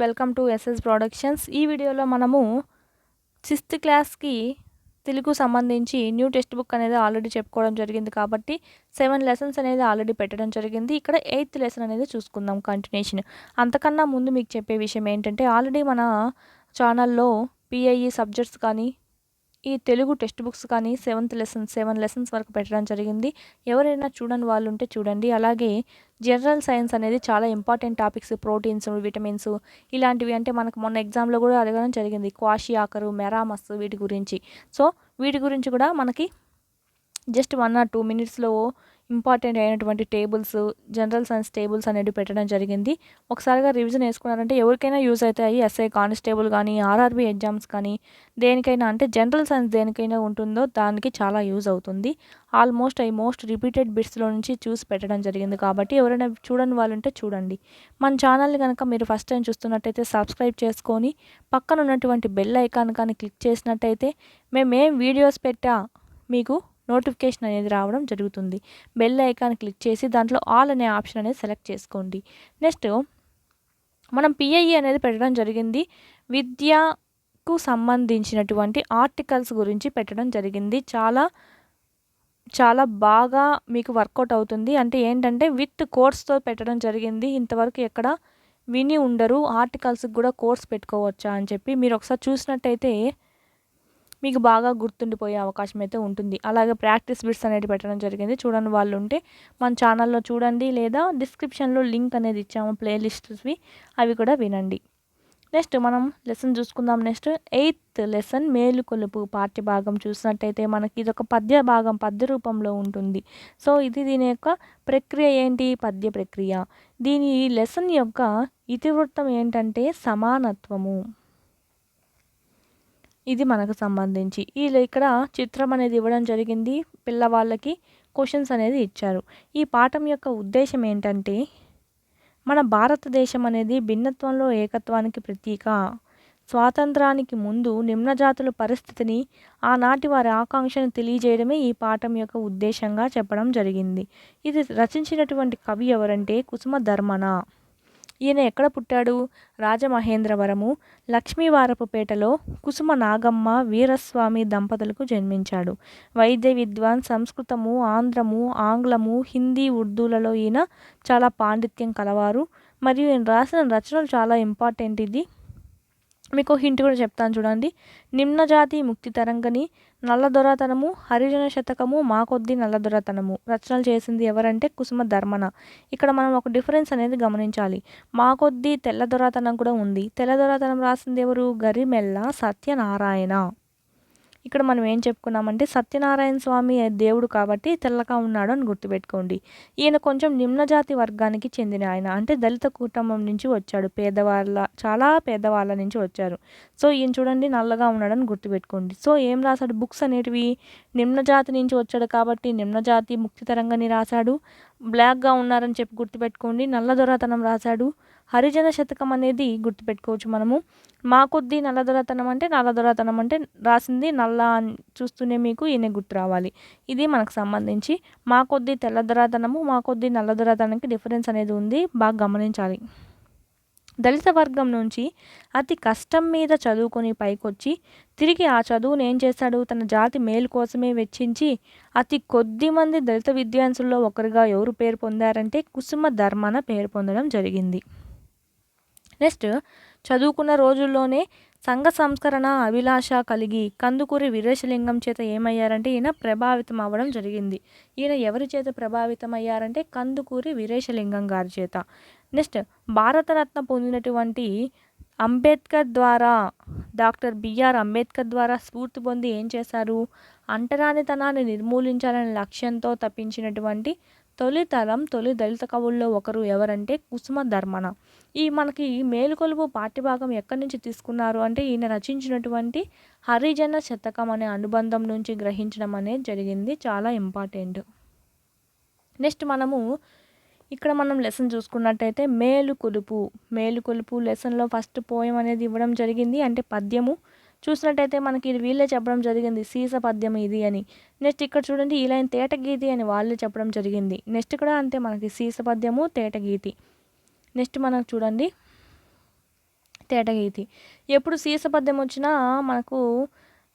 Welcome to SS productions. ఈ వీడియోలో మనము 6th క్లాస్‌కి తెలుగు సంబంధించి న్యూ టెక్స్ట్ బుక్ అనేది ఆల్రెడీ చెప్పుకోవడం జరిగింది కాబట్టి 7 లెసన్స్ అనేది ఆల్రెడీ పెట్టడం జరిగింది. ఇక్కడ 8th లెసన్ అనేది చూసుకుందాం కంటిన్యూషన్. అంతకన్నా ముందు మీకు చెప్పే విషయం ఏంటంటే ఆల్రెడీ మన ఛానల్‌లో పిఐఈ సబ్జెక్ట్స్ కానీ ఈ తెలుగు టెక్స్ట్ బుక్స్ కానీ 7 లెసన్స్ వరకు పెట్టడం జరిగింది. ఎవరైనా చూడని వాళ్ళు ఉంటే చూడండి. అలాగే జనరల్ సైన్స్ అనేది చాలా ఇంపార్టెంట్ టాపిక్స్, ప్రోటీన్స్, విటమిన్స్ ఇలాంటివి అంటే మనకు మొన్న ఎగ్జామ్లో కూడా అడగడం జరిగింది. క్వాషియాకరు, మెరామస్ వీటి గురించి. సో వీటి గురించి కూడా మనకి జస్ట్ 1 or 2 మినిట్స్‌లో ఇంపార్టెంట్ అయినటువంటి టేబుల్స్, జనరల్ సైన్స్ టేబుల్స్ అనేవి పెట్టడం జరిగింది. ఒకసారిగా రివిజన్ వేసుకున్నారంటే ఎవరికైనా యూజ్ అవుతాయి. ఎస్ఐ కానిస్టేబుల్ కానీ, ఆర్ఆర్బీ ఎగ్జామ్స్ కానీ దేనికైనా అంటే జనరల్ సైన్స్ దేనికైనా ఉంటుందో దానికి చాలా యూజ్ అవుతుంది. మోస్ట్ రిపీటెడ్ బిట్స్‌లో నుంచి చూసి పెట్టడం జరిగింది కాబట్టి ఎవరైనా చూడని వాళ్ళు ఉంటే చూడండి. మన ఛానల్‌ని కనుక మీరు ఫస్ట్ టైం చూస్తున్నట్టయితే సబ్స్క్రైబ్ చేసుకొని పక్కన ఉన్నటువంటి బెల్ ఐకాన్ కానీ క్లిక్ చేసినట్టయితే మేమేం వీడియోస్ పెట్టా మీకు నోటిఫికేషన్ అనేది రావడం జరుగుతుంది. బెల్ ఐకాన్ క్లిక్ చేసి దాంట్లో ఆల్ అనే ఆప్షన్ అనేది సెలెక్ట్ చేసుకోండి. నెక్స్ట్ మనం పిఐఈ అనేది పెట్టడం జరిగింది. విద్యకు సంబంధించినటువంటి ఆర్టికల్స్ గురించి పెట్టడం జరిగింది. చాలా బాగా మీకు వర్కౌట్ అవుతుంది. అంటే ఏంటంటే విత్ కోర్స్‌తో పెట్టడం జరిగింది. ఇంతవరకు ఎక్కడ విని ఉండరు. ఆర్టికల్స్‌కి కూడా కోర్స్ పెట్టుకోవచ్చా అని చెప్పి మీరు ఒకసారి చూసినట్టయితే మీకు బాగా గుర్తుండిపోయే అవకాశం అయితే ఉంటుంది. అలాగే ప్రాక్టీస్ బిట్స్ అనేవి పెట్టడం జరిగింది. చూడని వాళ్ళు ఉంటే మన ఛానల్‌లో చూడండి లేదా డిస్క్రిప్షన్‌లో లింక్ అనేది ఇచ్చాము ప్లేలిస్ట్స్‌వి అవి కూడా వినండి. నెక్స్ట్ మనం లెసన్ చూసుకుందాం. నెక్స్ట్ 8th లెసన్ మేలుకొలుపు పాఠ్యభాగం చూసినట్టయితే మనకి ఇదొక పద్య రూపంలో ఉంటుంది. సో దీని యొక్క ప్రక్రియ ఏంటి? పద్య ప్రక్రియ. దీని లెసన్ యొక్క ఇతివృత్తం ఏంటంటే సమానత్వము. ఇది మనకు సంబంధించి ఇక్కడ చిత్రం అనేది ఇవ్వడం జరిగింది. పిల్లవాళ్ళకి క్వశ్చన్స్ అనేది ఇచ్చారు. ఈ పాఠం యొక్క ఉద్దేశం ఏంటంటే మన భారతదేశం అనేది భిన్నత్వంలో ఏకత్వానికి ప్రతీక. స్వాతంత్రానికి ముందు నిమ్నజాతుల పరిస్థితిని, ఆనాటి వారి ఆకాంక్షను తెలియజేయడమే ఈ పాఠం యొక్క ఉద్దేశంగా చెప్పడం జరిగింది. ఇది రచించినటువంటి కవి ఎవరంటే కుసుమధర్మన. ఈయన ఎక్కడ పుట్టాడు? రాజమహేంద్రవరము లక్ష్మీవారపుపేటలో కుసుమ నాగమ్మ వీరస్వామి దంపతులకు జన్మించాడు. వైద్య విద్వాన్, సంస్కృతము, ఆంగ్లము, హిందీ, ఉర్దూలలో ఈయన చాలా పాండిత్యం కలవారు. మరియు ఈయన రాసిన రచనలు చాలా ఇంపార్టెంట్. ఇది మీకు హింట్ కూడా చెప్తాను చూడండి. నిమ్నజాతి ముక్తి తరంగని, నల్లదొరతనము, హరిజన శతకము, మాకొద్ది నల్లదొరతనము రచనలు చేసింది ఎవరంటే కుసుమధర్మన. ఇక్కడ మనం ఒక డిఫరెన్స్ అనేది గమనించాలి. మాకొద్ది తెల్లదొరతనం కూడా ఉంది. తెల్లదొరతనం రాసింది ఎవరు? గరిమెల్ల సత్యనారాయణ. ఇక్కడ మనం ఏం చెప్పుకున్నామంటే సత్యనారాయణ స్వామి దేవుడు కాబట్టి తెల్లగా ఉన్నాడు అని గుర్తుపెట్టుకోండి. ఈయన కొంచెం నిమ్నజాతి వర్గానికి చెందిన ఆయన. అంటే దళిత కుటుంబం నుంచి వచ్చాడు. చాలా పేదవాళ్ళ నుంచి వచ్చారు. సో ఈయన చూడండి నల్లగా ఉన్నాడని గుర్తుపెట్టుకోండి. సో ఏం రాశాడు? బుక్స్ అనేటివి నిమ్నజాతి నుంచి వచ్చాడు కాబట్టి నిమ్నజాతి ముక్తి తరంగని రాశాడు. బ్లాక్గా ఉన్నారని చెప్పి గుర్తుపెట్టుకోండి. నల్లదొరతనం రాశాడు. హరిజన శతకం అనేది గుర్తుపెట్టుకోవచ్చు మనము. మాకొద్ది నల్లదొరతనం అంటే రాసింది నల్ల అని చూస్తూనే మీకు ఈయన గుర్తు రావాలి. ఇది మనకు సంబంధించి మాకొద్ది తెల్లదొరతనము, మాకొద్ది నల్లదొరతనానికి డిఫరెన్స్ అనేది ఉంది. బాగా గమనించాలి. దళిత వర్గం నుంచి అతి కష్టం మీద చదువుకొని పైకొచ్చి తిరిగి ఆ చదువును ఏం చేశాడు? తన జాతి మేలు కోసమే వెచ్చించి అతి కొద్ది మంది దళిత విద్వాంసుల్లో ఒకరిగా ఎవరు పేరు పొందారంటే కుసుమధర్మన పేరు పొందడం జరిగింది. నెక్స్ట్ చదువుకున్న రోజుల్లోనే సంఘ సంస్కరణ అభిలాష కలిగి కందుకూరి వీరేశలింగం చేత ఏమయ్యారంటే ఈయన ప్రభావితం అవ్వడం జరిగింది. ఈయన ఎవరి చేత ప్రభావితం అయ్యారంటే కందుకూరి వీరేశలింగం గారి చేత. నెక్స్ట్ భారతరత్న పొందినటువంటి అంబేద్కర్ ద్వారా, డాక్టర్ బిఆర్ అంబేద్కర్ ద్వారా స్ఫూర్తి పొంది ఏం చేశారు? అంటరానితనాన్ని నిర్మూలించాలనే లక్ష్యంతో తప్పించినటువంటి తొలి దళిత కవుల్లో ఒకరు ఎవరంటే కుసుమధర్మన. మనకి మేలుకొలుపు పాఠ్యభాగం ఎక్కడి నుంచి తీసుకున్నారు అంటే ఈయన రచించినటువంటి హరిజన శతకం అనే అనుబంధం నుంచి గ్రహించడం అనేది జరిగింది. చాలా ఇంపార్టెంట్. నెక్స్ట్ ఇక్కడ మనం లెసన్ చూసుకున్నట్టయితే మేలుకొలుపు లెసన్లో ఫస్ట్ పోయం అనేది ఇవ్వడం జరిగింది. అంటే పద్యము చూసినట్టయితే మనకి ఇది వీళ్ళే చెప్పడం జరిగింది. సీస పద్యం ఇది అని. నెక్స్ట్ ఇక్కడ చూడండి ఈ లైన్ తేటగీతి అని వాళ్ళే చెప్పడం జరిగింది. నెక్స్ట్ కూడా అంతే మనకి సీస పద్యము, తేటగీతి. నెక్స్ట్ మనకు చూడండి తేటగీతి. ఎప్పుడు సీస పద్యం వచ్చినా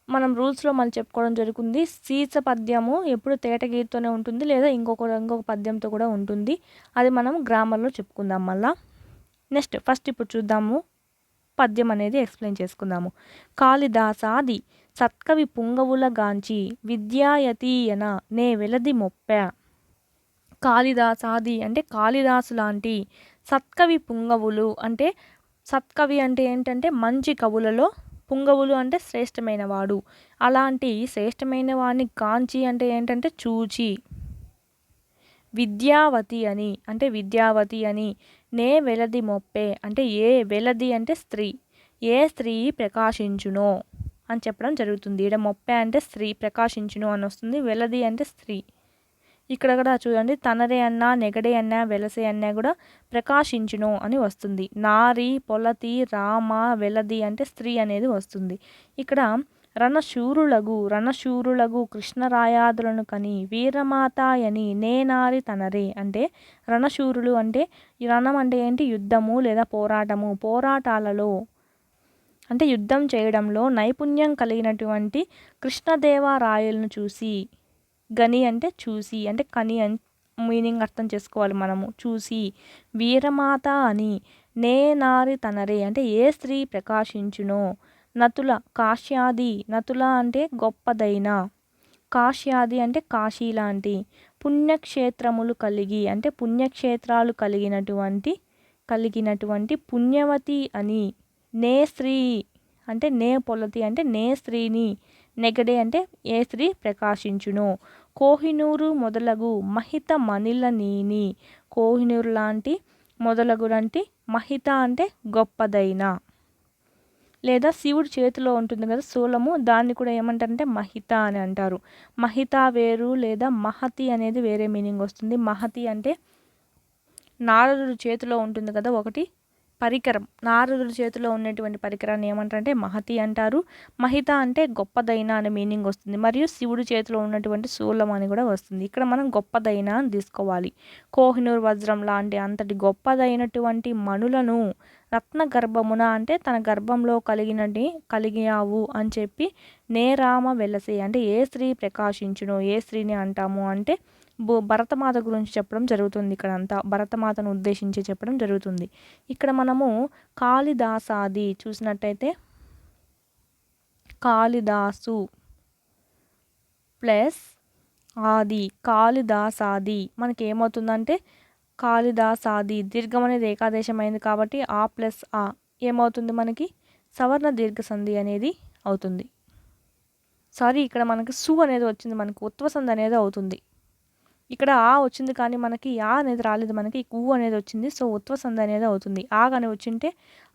మనం రూల్స్‌లో మళ్ళీ చెప్పుకోవడం జరుగుతుంది. సీస పద్యము ఎప్పుడు తేటగీతితోనే ఉంటుంది, లేదా ఇంకొక పద్యంతో కూడా ఉంటుంది. అది మనం గ్రామర్‌లో చెప్పుకుందాం మళ్ళా. నెక్స్ట్ ఫస్ట్ ఇప్పుడు చూద్దాము, పద్యం అనేది ఎక్స్ప్లెయిన్ చేసుకుందాము. కాళిదాసాది సత్కవి పుంగవుల గాంచి విద్యాయతీయన నే వెలది మొప్ప. కాళిదాసాది అంటే కాళిదాసు లాంటి, సత్కవి పుంగవులు అంటే సత్కవి అంటే ఏంటంటే మంచి కవులలో, పుంగవులు అంటే శ్రేష్టమైన వాడు, అలాంటి శ్రేష్టమైన వాడిని కాంచి అంటే ఏంటంటే చూచి, విద్యావతి అని అంటే విద్యావతి అని, నే వెలది మొప్పే అంటే ఏ వెలది అంటే స్త్రీ, ఏ స్త్రీ ప్రకాశించునో అని చెప్పడం జరుగుతుంది. ఇక్కడ మొప్పే అంటే స్త్రీ, ప్రకాశించును అని వస్తుంది. వెలది అంటే స్త్రీ. ఇక్కడ కూడా చూడండి, తనరే అన్నా నెగడే అన్నా వెలసే అన్నా కూడా ప్రకాశించును అని వస్తుంది. నారి పొలతి రామ వెలది అంటే స్త్రీ అనేది వస్తుంది. ఇక్కడ రణశూరులగు కృష్ణరాయాదులను కని వీరమాతాయని నేనారి తనరే అంటే రణశూరులు అంటే, ఈ రణం అంటే ఏంటి, యుద్ధము లేదా పోరాటము, పోరాటాలలో అంటే యుద్ధం చేయడంలో నైపుణ్యం కలిగినటువంటి కృష్ణదేవరాయలను చూసి, గని అంటే చూసి, అంటే కని అని మీనింగ్ అర్థం చేసుకోవాలి మనము. చూసి వీరమాత అని, నే నారి తనరే అంటే ఏ స్త్రీ ప్రకాశించునో, నతుల కాశ్యాది, నతుల అంటే గొప్పదైన, కాశ్యాది అంటే కాశీ లాంటి, పుణ్యక్షేత్రములు కలిగి అంటే పుణ్యక్షేత్రాలు కలిగినటువంటి పుణ్యవతి అని, నే స్త్రీ అంటే నే పొలతి అంటే నే స్త్రీని, నెగడే అంటే ఏ స్త్రీ ప్రకాశించును, కోహినూరు మొదలగు మహిత మణిల నీని, కోహినూరు లాంటి మొదలగు లాంటి, మహిత అంటే గొప్పదైన, లేదా శివుడి చేతిలో ఉంటుంది కదా శూలము, దాన్ని కూడా ఏమంటారంటే మహిత అని అంటారు. మహిత వేరు లేదా మహతి అనేది వేరే మీనింగ్ వస్తుంది. మహతి అంటే నారదుడి చేతిలో ఉంటుంది కదా ఒకటి పరికరం, నారదుడి చేతిలో ఉన్నటువంటి పరికరాన్ని ఏమంటారంటే మహతి అంటారు. మహిత అంటే గొప్పదైన అనే మీనింగ్ వస్తుంది. మరియు శివుడి చేతిలో ఉన్నటువంటి శూలం అని కూడా వస్తుంది. ఇక్కడ మనం గొప్పదైన అని తీసుకోవాలి. కోహినూర్ వజ్రం లాంటి అంతటి గొప్పదైనటువంటి మణులను రత్న గర్భమున అంటే తన గర్భంలో కలిగావు అని చెప్పి, నే రామ వెలసే అంటే ఏ స్త్రీ ప్రకాశించును, ఏ స్త్రీని అంటాము అంటే భరతమాత గురించి చెప్పడం జరుగుతుంది. ఇక్కడ అంతా భరతమాతను ఉద్దేశించి చెప్పడం జరుగుతుంది. ఇక్కడ మనము కాళిదాసాది చూసినట్టయితే కాళిదాసు ప్లస్ ఆది, కాళిదాసాది మనకి ఏమవుతుందంటే కాళిదాసాది, దీర్ఘం అనేది ఏకాదేశమైంది కాబట్టి ఆ ప్లస్ ఆ ఏమవుతుంది మనకి సవర్ణ దీర్ఘ సంధి అనేది అవుతుంది. సారీ, ఇక్కడ మనకి సు అనేది వచ్చింది, మనకి ఉత్వ సంధి అనేది అవుతుంది. ఇక్కడ ఆ వచ్చింది కానీ మనకి ఆ అనేది రాలేదు, మనకి ఊ అనేది వచ్చింది. సో ఉత్వ సంధి అనేది అవుతుంది. ఆ కానీ వచ్చింటే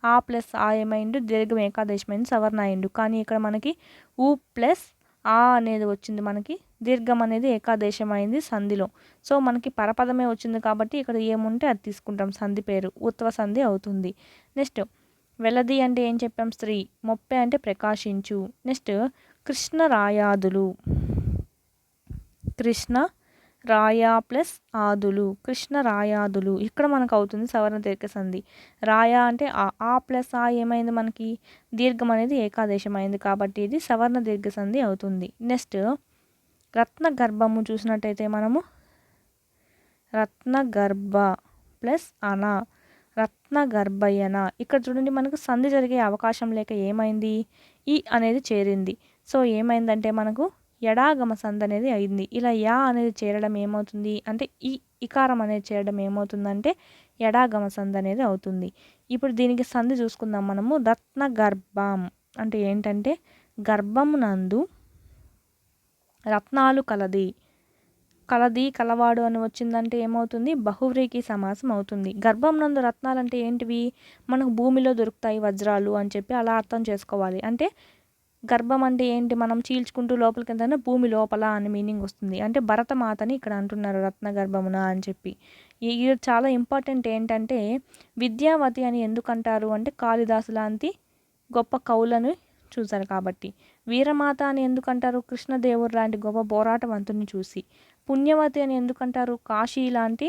ఆ ప్లస్ ఆ ఏమైండు దీర్ఘం ఏకాదేశమైంది, సవర్ణ అయిండు. కానీ ఇక్కడ మనకి ఊ ప్లస్ ఆ అనేది వచ్చింది, మనకి దీర్ఘం అనేది ఏకాదేశమైంది సంధిలో. సో మనకి పరపదమే వచ్చింది కాబట్టి ఇక్కడ ఏముంటే అది తీసుకుంటాం, సంధి పేరు ఉత్వ సంధి అవుతుంది. నెక్స్ట్ వెలది అంటే ఏం చెప్పాం, స్త్రీ. మొప్పే అంటే ప్రకాశించు. నెక్స్ట్ కృష్ణరాయాదులు, కృష్ణ రాయా ప్లస్ ఆదులు, కృష్ణరాయాదులు ఇక్కడ మనకు అవుతుంది సవర్ణ దీర్ఘ సంధి. రాయా అంటే ఆ ప్లస్ ఆ ఏమైంది మనకి దీర్ఘం అనేది ఏకాదేశం అయింది కాబట్టి ఇది సవర్ణ దీర్ఘ సంధి అవుతుంది. నెక్స్ట్ రత్న గర్భము చూసినట్టయితే మనము రత్న గర్భ ప్లస్ అన, రత్న గర్భయన. ఇక్కడ చూడండి మనకు సంధి జరిగే అవకాశం లేక ఏమైంది, ఈ అనేది చేరింది. సో ఏమైందంటే మనకు ఎడాగమ సంధి అనేది అయింది. ఇలా యా అనేది చేరడం ఏమవుతుంది అంటే ఇకారం అనేది చేరడం ఏమవుతుందంటే ఎడాగమ సంధి అనేది అవుతుంది. ఇప్పుడు దీనికి సంధి చూసుకుందాం మనము. రత్న గర్భం అంటే ఏంటంటే గర్భమునందు రత్నాలు కలవాడు అని వచ్చిందంటే ఏమవుతుంది, బహువ్రీకి సమాసం అవుతుంది. గర్భం నందు రత్నాలు అంటే ఏంటివి, మనకు భూమిలో దొరుకుతాయి వజ్రాలు అని చెప్పి అలా అర్థం చేసుకోవాలి. అంటే గర్భం అంటే ఏంటి, మనం చీల్చుకుంటూ లోపలికి వెళ్తానే భూమి లోపల అని మీనింగ్ వస్తుంది. అంటే భరతమాతని ఇక్కడ అంటున్నారు రత్న గర్భమున అని చెప్పి. ఇది చాలా ఇంపార్టెంట్. ఏంటంటే విద్యావతి అని ఎందుకు అంటారు అంటే కాళిదాసు లాంటి గొప్ప కవులను చూశారు కాబట్టి. వీరమాత అని ఎందుకంటారు, కృష్ణదేవుడు లాంటి గొప్ప పోరాటవంతుని చూసి. పుణ్యవతి అని ఎందుకంటారు, కాశీ లాంటి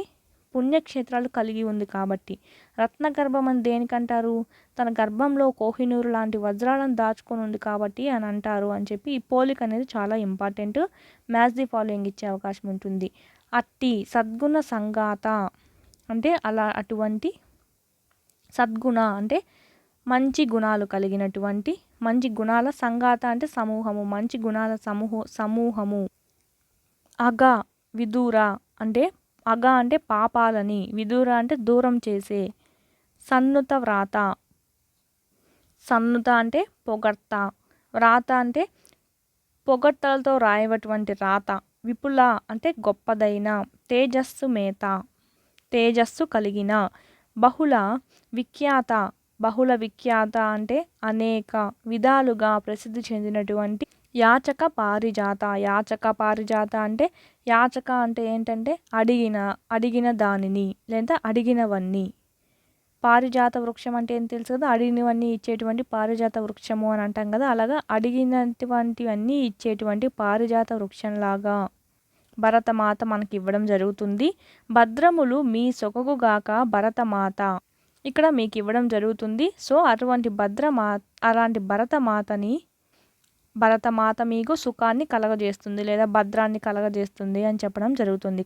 పుణ్యక్షేత్రాలు కలిగి ఉంది కాబట్టి. రత్నగర్భం అని దేనికంటారు? తన గర్భంలో కోహినూరు లాంటి వజ్రాలను దాచుకొని ఉంది కాబట్టి అని అంటారు అని చెప్పి ఈ పోలిక అనేది చాలా ఇంపార్టెంట్. మ్యాచ్ ది ఫాలోయింగ్ ఇచ్చే అవకాశం ఉంటుంది. అట్టి సద్గుణ సంగాత అంటే అటువంటి సద్గుణ అంటే మంచి గుణాలు కలిగినటువంటి, మంచి గుణాల సంగాత అంటే సమూహము, మంచి గుణాల సమూహము. అగ విదూర అంటే అగ అంటే పాపాలని, విదూర అంటే దూరం చేసే. సన్నుత వ్రాత, సన్నుత అంటే పొగడ్త, వ్రాత అంటే పొగడ్తలతో రాయబటువంటి రాత. విపుల అంటే గొప్పదైన. తేజస్సు మేత తేజస్సు కలిగిన. బహుళ విఖ్యాత, బహుళ విఖ్యాత అంటే అనేక విధాలుగా ప్రసిద్ధి చెందినటువంటి. యాచక పారిజాత, యాచక పారిజాత అంటే యాచక అంటే ఏంటంటే అడిగిన దానిని లేదా అడిగినవన్నీ. పారిజాత వృక్షం అంటే ఏం తెలుసు కదా, అడిగినవన్నీ ఇచ్చేటువంటి పారిజాత వృక్షము అని అంటాం కదా, అలాగా అడిగినటువంటివన్నీ ఇచ్చేటువంటి పారిజాత వృక్షంలాగా భరతమాత మనకి ఇవ్వడం జరుగుతుంది. భద్రములు మీ సొగగుగాక భరతమాత, ఇక్కడ మీకు ఇవ్వడం జరుగుతుంది. సో అలాంటి భరతమాత మీకు సుఖాన్ని కలగజేస్తుంది లేదా భద్రాన్ని కలగజేస్తుంది అని చెప్పడం జరుగుతుంది.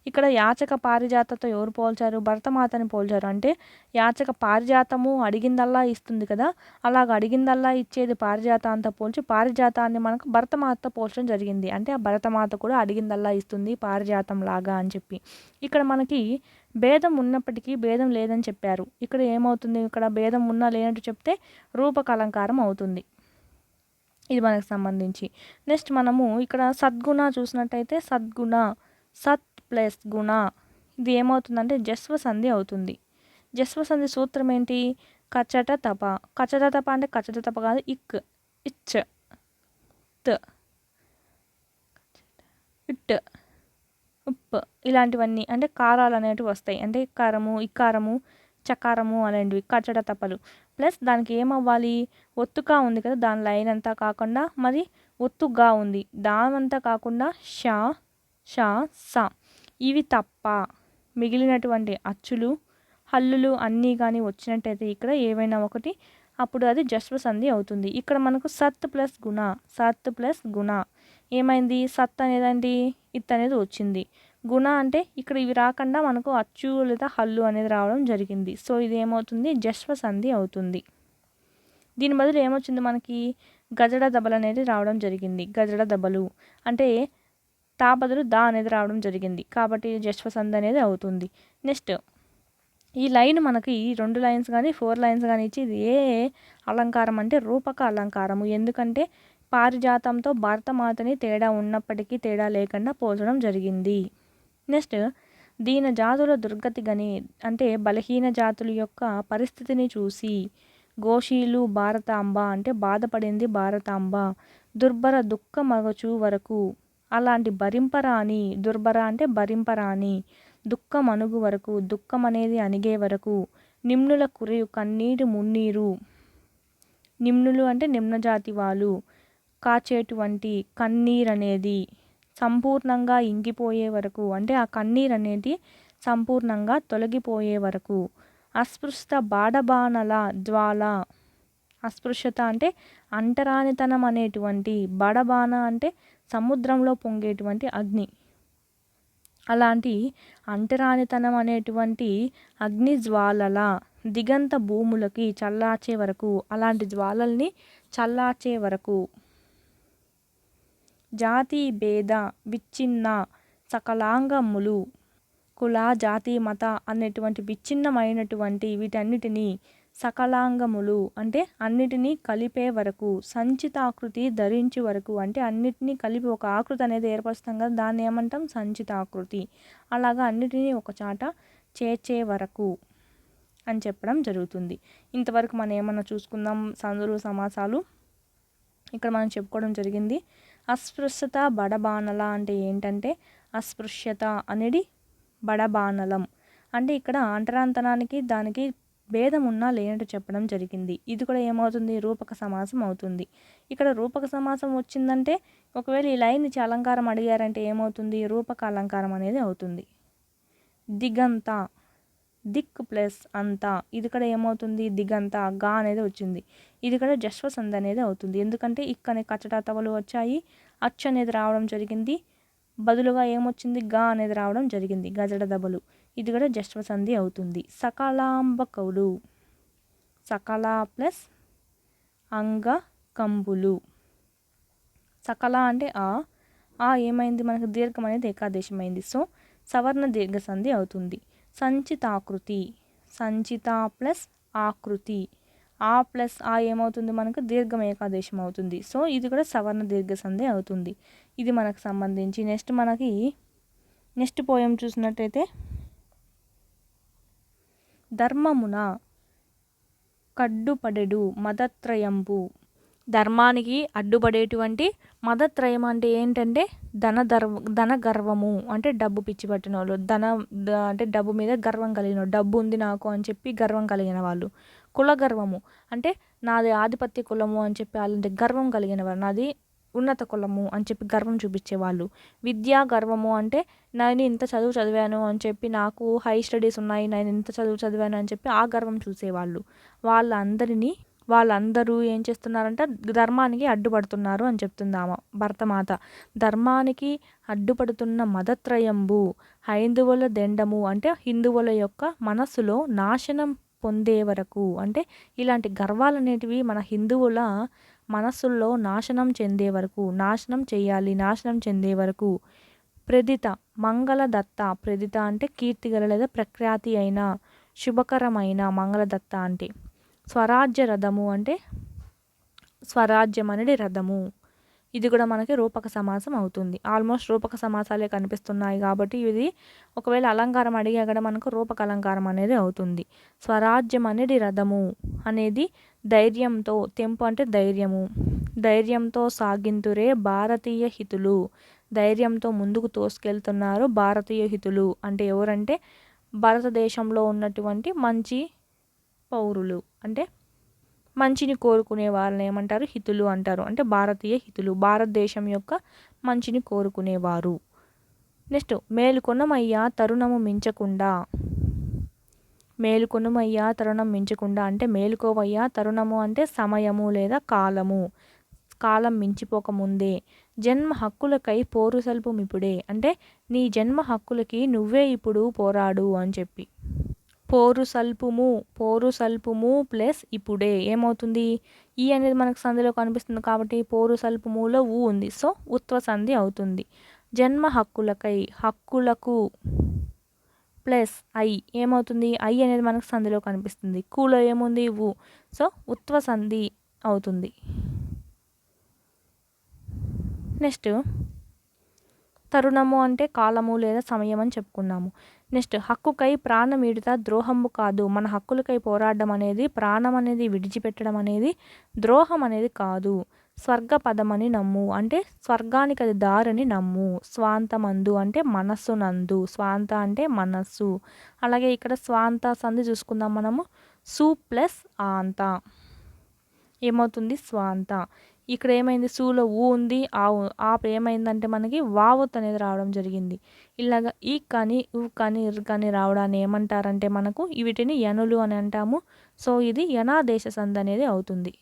ఇక్కడ యాచక పారిజాతతో ఎవరు పోల్చారు? భరతమాతని పోల్చారు. అంటే యాచక పారిజాతము అడిగిందల్లా ఇస్తుంది కదా, అలాగ అడిగిందల్లా ఇచ్చేది పారిజాత అంతా పోల్చి పారిజాతాన్ని మనకు భరతమాతతో పోల్చడం జరిగింది. అంటే ఆ భరతమాత కూడా అడిగిందల్లా ఇస్తుంది పారిజాతం లాగా అని చెప్పి. ఇక్కడ మనకి భేదం ఉన్నప్పటికీ భేదం లేదని చెప్పారు. ఇక్కడ ఏమవుతుంది? ఇక్కడ భేదం ఉన్నా లేనట్టు చెప్తే రూపక అలంకారం అవుతుంది. ఇది మనకు సంబంధించి. నెక్స్ట్ మనము ఇక్కడ సద్గుణ చూసినట్టయితే సద్గుణ, సత్ ప్లస్ గుణ, ఇది ఏమవుతుందంటే జస్వ సంధి అవుతుంది. జస్వ సంధి సూత్రం ఏంటి? కచట తప. కచట తప అంటే కచట తప కాదు, ఇచ్ త్ ఇట్ ఉప్ ఇలాంటివన్నీ అంటే కారాలు అనేటివి వస్తాయి. అంటే ఇకారము చకారము అనేటివి కచట తపలు. ప్లస్ దానికి ఏమవ్వాలి? ఒత్తుగా ఉంది కదా, దాని లైన్ అంతా కాకుండా మరి ఒత్తుగా ఉంది, దానంతా కాకుండా ష ష స ఇవి తప్ప మిగిలినటువంటి అచ్చులు హల్లులు అన్నీ కానీ వచ్చినట్టయితే ఇక్కడ ఏవైనా ఒకటి, అప్పుడు అది జస్వ సంధి అవుతుంది. ఇక్కడ మనకు సత్ ప్లస్ గుణ ఏమైంది? సత్ అనేదండి ఇత్ అనేది వచ్చింది. గుణ అంటే ఇక్కడ ఇవి రాకుండా మనకు అచ్చు లేదా హల్లు అనేది రావడం జరిగింది. సో ఇది ఏమవుతుంది? జస్వ సంధి అవుతుంది. దీని బదులు ఏమొచ్చింది మనకి? గజడ దబలు అనేది రావడం జరిగింది. గజడ దబలు అంటే తా బదులు దా అనేది రావడం జరిగింది కాబట్టి జస్వ సంధి అనేది అవుతుంది. నెక్స్ట్ ఈ లైన్ మనకి 2 లైన్స్ కానీ 4 లైన్స్ కానీ ఇచ్చి ఇది ఏ అలంకారం అంటే రూపక అలంకారము. ఎందుకంటే పారిజాతంతో భరతమాతని తేడా ఉన్నప్పటికీ తేడా లేకుండా పోల్చడం జరిగింది. నెక్స్ట్ దీన జాతుల దుర్గతి గని అంటే బలహీన జాతుల యొక్క పరిస్థితిని చూసి గోషీలు భారతాంబ అంటే బాధపడింది భారతాంబ. దుర్భర దుఃఖ మగచు వరకు అలాంటి భరింపరాని, దుర్భర అంటే భరింపరాని, దుఃఖం అణుగు వరకు, దుఃఖం అనేది అణిగే వరకు, నిమ్నుల కురియు కన్నీటి మున్నీరు, నిమ్నులు అంటే నిమ్నజాతి వాళ్ళు కాచేటువంటి కన్నీరనేది సంపూర్ణంగా ఇంకిపోయే వరకు, అంటే ఆ కన్నీరు అనేది సంపూర్ణంగా తొలగిపోయే వరకు, అస్పృశ్యత బాడబాణల జ్వాల, అస్పృశ్యత అంటే అంటరానితనం అనేటువంటి, బడబాన అంటే సముద్రంలో పొంగేటువంటి అగ్ని, అలాంటి అంటరానితనం అనేటువంటి అగ్ని జ్వాలల దిగంత భూములకి చల్లార్చే వరకు, అలాంటి జ్వాలల్ని చల్లార్చే వరకు, జాతి భేద విచ్ఛిన్న సకలాంగములు, కుల జాతి మత అనేటువంటి విచ్ఛిన్నమైనటువంటి వీటన్నిటినీ సకలాంగములు అంటే అన్నిటినీ కలిపే వరకు, సంచితాకృతి ధరించి వరకు అంటే అన్నిటినీ కలిపి ఒక ఆకృతి అనేది ఏర్పరుస్తాం కదా, దాన్ని ఏమంటాం? సంచితాకృతి. అలాగా అన్నిటినీ ఒక చాట చేర్చే వరకు అని చెప్పడం జరుగుతుంది. ఇంతవరకు మనం ఏమన్నా చూసుకుందాం సందులు సమాసాలు. ఇక్కడ మనం చెప్పుకోవడం జరిగింది. అస్పృశ్యత బడబానల అంటే ఏంటంటే అస్పృశ్యత అనేది బడబానలం అంటే ఇక్కడ అంటరాంతనానికి దానికి భేదం ఉన్నా లేనట్టు చెప్పడం జరిగింది. ఇది కూడా ఏమవుతుంది? రూపక సమాసం అవుతుంది. ఇక్కడ రూపక సమాసం వచ్చిందంటే ఒకవేళ ఈ లైన్ ఇచ్చి అలంకారం అడిగారంటే ఏమవుతుంది? రూపక అలంకారం అనేది అవుతుంది. దిగంత, దిక్ ప్లస్ అంత, ఇది కూడా ఏమవుతుంది దిగంత, గా అనేది వచ్చింది. ఇది కూడా జశ్వ సంధి అనేది అవుతుంది. ఎందుకంటే ఇక్కనే కచటాతవలు వచ్చాయి, అచ్చు అనేది రావడం జరిగింది, బదులుగా ఏమొచ్చింది గా అనేది రావడం జరిగింది, గజడ దబలు. ఇది కూడా జశ్వ సంధి అవుతుంది. సకలాంబకుడు, సకల ప్లస్ అంగ కంబులు. సకల అంటే ఆ ఏమైంది మనకు దీర్ఘం అనేది ఏకాదేశమైంది. సో సవర్ణ దీర్ఘ సంధి అవుతుంది. సంచితాకృతి, సంచిత ప్లస్ ఆకృతి, ఆ ప్లస్ ఆ ఏమవుతుంది మనకు దీర్ఘం ఏకాదేశం అవుతుంది. సో ఇది కూడా సవర్ణ దీర్ఘ సంధి అవుతుంది. ఇది మనకు సంబంధించి నెక్స్ట్ పోయం చూసినట్టయితే ధర్మమున కడ్డుపడెడు మదత్రయంబు. ధర్మానికి అడ్డుపడేటువంటి మదత్రయం అంటే ఏంటంటే ధన గర్వము అంటే డబ్బు పిచ్చి పట్టిన వాళ్ళు, అంటే డబ్బు మీద గర్వం కలిగిన, డబ్బు ఉంది నాకు అని చెప్పి గర్వం కలిగిన వాళ్ళు. కుల గర్వము అంటే నాది ఆధిపత్య కులము అని చెప్పి అలాంటి గర్వం కలిగిన వారు, నాది ఉన్నత కులము అని చెప్పి గర్వం చూపించేవాళ్ళు. విద్యా గర్వము అంటే నేను ఇంత చదువు చదివాను అని చెప్పి, నాకు హై స్టడీస్ ఉన్నాయి, నేను ఇంత చదువు చదివాను అని చెప్పి ఆ గర్వం చూసేవాళ్ళు. వాళ్ళందరూ ఏం చేస్తున్నారంటే ధర్మానికి అడ్డుపడుతున్నారు అని చెప్తుంది ఆమె భరతమాత. ధర్మానికి అడ్డుపడుతున్న మదత్రయంబు హైందువుల దెండము అంటే హిందువుల యొక్క మనస్సులో నాశనం పొందే వరకు, అంటే ఇలాంటి గర్వాలనేటివి మన హిందువుల మనస్సుల్లో నాశనం చెందే వరకు, నాశనం చెందే వరకు. ప్రదిత మంగళదత్త, ప్రదిత అంటే కీర్తిగల లేదా ప్రఖ్యాతి అయిన శుభకరమైన, మంగళదత్త అంటే. స్వరాజ్య రథము అంటే స్వరాజ్యం అనేది రథము. ఇది కూడా మనకి రూపక సమాసం అవుతుంది. ఆల్మోస్ట్ రూపక సమాసాలే కనిపిస్తున్నాయి కాబట్టి ఇది ఒకవేళ అలంకారం అడిగా కూడా మనకు రూపక అలంకారం అనేది అవుతుంది. స్వరాజ్యం అనేది రథము అనేది ధైర్యంతో, తెంపు అంటే ధైర్యము, ధైర్యంతో సాగింతురే భారతీయ హితులు. ధైర్యంతో ముందుకు తోసుకెళ్తున్నారు భారతీయ హితులు అంటే ఎవరంటే భారతదేశంలో ఉన్నటువంటి మంచి పౌరులు, అంటే మంచిని కోరుకునే వాళ్ళని ఏమంటారు హితులు అంటారు. అంటే భారతీయ హితులు, భారతదేశం యొక్క మంచిని కోరుకునేవారు. నెక్స్ట్ మేలుకొనమయ్యా తరుణము మించకుండా. మేలుకొనుమయ్యా తరుణం మించకుండా అంటే మేలుకోవయ్యా తరుణము అంటే సమయము లేదా కాలం మించిపోకముందే. జన్మ హక్కులకై పోరుసల్పు ఇప్పుడే అంటే నీ జన్మ హక్కులకి నువ్వే ఇప్పుడు పోరాడు అని చెప్పి. పోరుసల్పుము ప్లస్ ఇప్పుడే ఏమవుతుంది, ఈ అనేది మనకు సంధిలో కనిపిస్తుంది కాబట్టి పోరుసల్పుములో ఊ ఉంది, సో ఉత్వ సంధి అవుతుంది. జన్మ హక్కులకై, హక్కులకు ప్లస్ ఐ ఏమవుతుంది, ఐ అనేది మనకు సంధిలో కనిపిస్తుంది, కూలో ఏముంది ఊ, సో ఉత్వ సంధి అవుతుంది. నెక్స్ట్ తరుణము అంటే కాలము లేదా సమయం అని చెప్పుకున్నాము. నెక్స్ట్ హక్కుకై ప్రాణం ఈడుత ద్రోహము కాదు. మన హక్కులకై పోరాడడం అనేది, ప్రాణం అనేది విడిచిపెట్టడం అనేది ద్రోహం అనేది కాదు. స్వర్గ పదమని నమ్ము అంటే స్వర్గానికి అది దారని నమ్ము. స్వాంతమందు అంటే మనస్సు నందు, స్వాంత అంటే మనస్సు. అలాగే ఇక్కడ స్వాంత సంధి చూసుకుందాం మనము. సు ప్లస్ ఆంత ఏమవుతుంది స్వాంత. ఇక్కడ ఏమైంది సూలో ఊ ఉంది, ఆ ఏమైందంటే మనకి వావత్ అనేది రావడం జరిగింది. ఇలాగా ఈ కానీ ఊ కానీ ఇర్ కానీ రావడాన్ని ఏమంటారంటే మనకు వీటిని యనులు అని అంటాము. సో ఇది యనాదేశ సంధి అనేది అవుతుంది.